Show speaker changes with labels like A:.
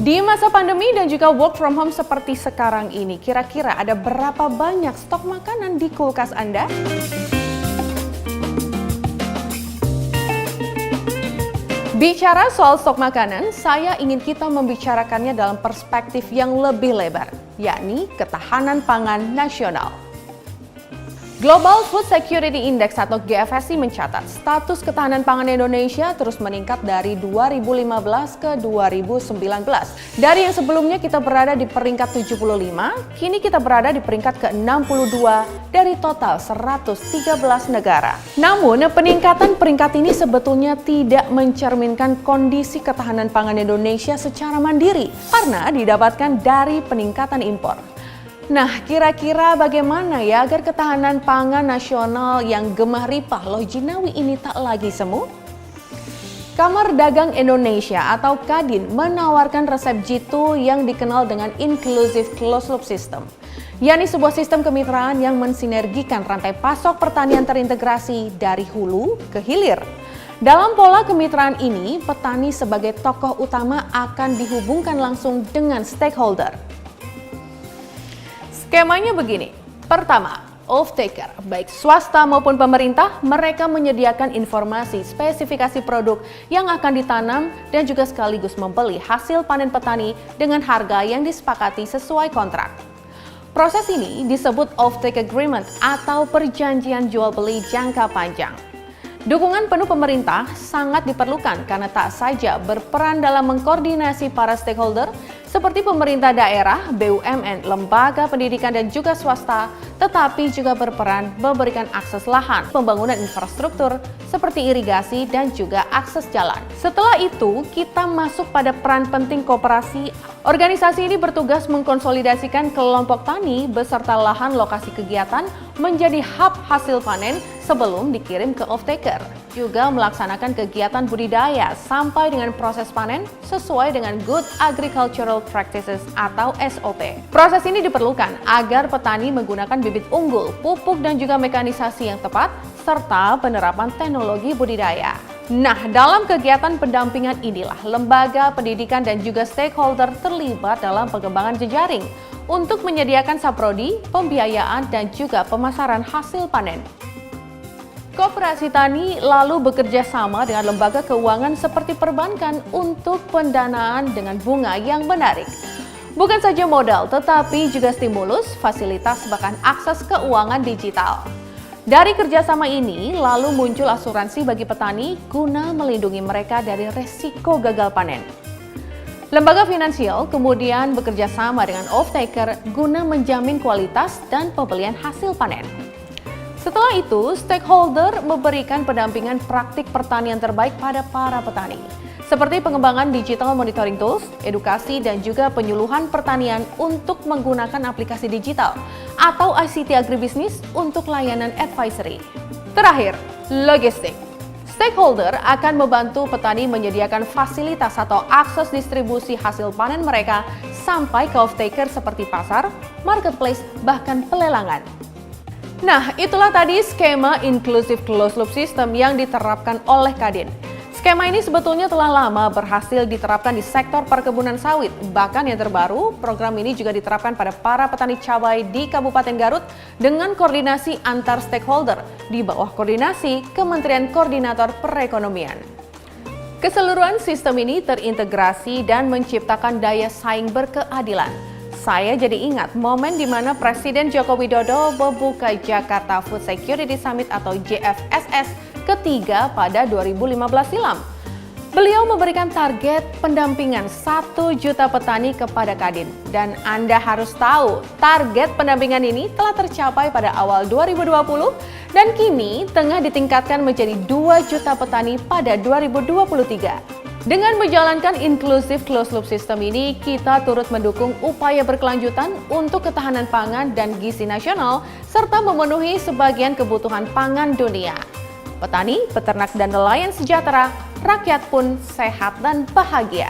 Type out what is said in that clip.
A: Di masa pandemi dan juga work from home seperti sekarang ini, kira-kira ada berapa banyak stok makanan di kulkas Anda? Bicara soal stok makanan, saya ingin kita membicarakannya dalam perspektif yang lebih lebar, yakni ketahanan pangan nasional. Global Food Security Index atau GFSI mencatat status ketahanan pangan Indonesia terus meningkat dari 2015 ke 2019. Dari yang sebelumnya kita berada di peringkat 75, kini kita berada di peringkat ke-62 dari total 113 negara. Namun, peningkatan peringkat ini sebetulnya tidak mencerminkan kondisi ketahanan pangan Indonesia secara mandiri karena didapatkan dari peningkatan impor. Nah, kira-kira bagaimana ya agar ketahanan pangan nasional yang gemah ripah loh jinawi ini tak lagi semu? Kamar Dagang Indonesia atau Kadin menawarkan resep jitu yang dikenal dengan Inclusive Closed Loop System, yakni sebuah sistem kemitraan yang mensinergikan rantai pasok pertanian terintegrasi dari hulu ke hilir. Dalam pola kemitraan ini, petani sebagai tokoh utama akan dihubungkan langsung dengan stakeholder. Skemanya begini, pertama, off-taker, baik swasta maupun pemerintah, mereka menyediakan informasi spesifikasi produk yang akan ditanam dan juga sekaligus membeli hasil panen petani dengan harga yang disepakati sesuai kontrak. Proses ini disebut off-take agreement atau perjanjian jual-beli jangka panjang. Dukungan penuh pemerintah sangat diperlukan karena tak saja berperan dalam mengkoordinasi para stakeholder seperti pemerintah daerah, BUMN, lembaga pendidikan dan juga swasta, tetapi juga berperan memberikan akses lahan, pembangunan infrastruktur seperti irigasi dan juga akses jalan. Setelah itu, kita masuk pada peran penting koperasi. Organisasi ini bertugas mengkonsolidasikan kelompok tani beserta lahan lokasi kegiatan menjadi hub hasil panen sebelum dikirim ke off-taker. Juga melaksanakan kegiatan budidaya sampai dengan proses panen sesuai dengan Good Agricultural Practices atau SOP. Proses ini diperlukan agar petani menggunakan bibit unggul, pupuk dan juga mekanisasi yang tepat, serta penerapan teknologi budidaya. Nah, dalam kegiatan pendampingan inilah lembaga pendidikan dan juga stakeholder terlibat dalam pengembangan jejaring untuk menyediakan saprodi, pembiayaan dan juga pemasaran hasil panen. Koperasi tani lalu bekerja sama dengan lembaga keuangan seperti perbankan untuk pendanaan dengan bunga yang menarik. Bukan saja modal, tetapi juga stimulus, fasilitas, bahkan akses keuangan digital. Dari kerjasama ini, lalu muncul asuransi bagi petani guna melindungi mereka dari resiko gagal panen. Lembaga finansial kemudian bekerja sama dengan off-taker guna menjamin kualitas dan pembelian hasil panen. Setelah itu, stakeholder memberikan pendampingan praktik pertanian terbaik pada para petani, seperti pengembangan digital monitoring tools, edukasi dan juga penyuluhan pertanian untuk menggunakan aplikasi digital atau ICT agribisnis untuk layanan advisory. Terakhir, logistik. Stakeholder akan membantu petani menyediakan fasilitas atau akses distribusi hasil panen mereka sampai ke off-taker seperti pasar, marketplace, bahkan pelelangan. Nah, itulah tadi skema Inclusive Closed Loop System yang diterapkan oleh Kadin. Skema ini sebetulnya telah lama berhasil diterapkan di sektor perkebunan sawit. Bahkan yang terbaru, program ini juga diterapkan pada para petani cabai di Kabupaten Garut dengan koordinasi antar stakeholder di bawah koordinasi Kementerian Koordinator Perekonomian. Keseluruhan sistem ini terintegrasi dan menciptakan daya saing berkeadilan. Saya jadi ingat momen di mana Presiden Joko Widodo membuka Jakarta Food Security Summit atau JFSS ketiga pada 2015 silam. Beliau memberikan target pendampingan 1 juta petani kepada Kadin. Dan Anda harus tahu, target pendampingan ini telah tercapai pada awal 2020 dan kini tengah ditingkatkan menjadi 2 juta petani pada 2023. Dengan menjalankan Inclusive Closed Loop System ini, kita turut mendukung upaya berkelanjutan untuk ketahanan pangan dan gizi nasional, serta memenuhi sebagian kebutuhan pangan dunia. Petani, peternak, dan nelayan sejahtera, rakyat pun sehat dan bahagia.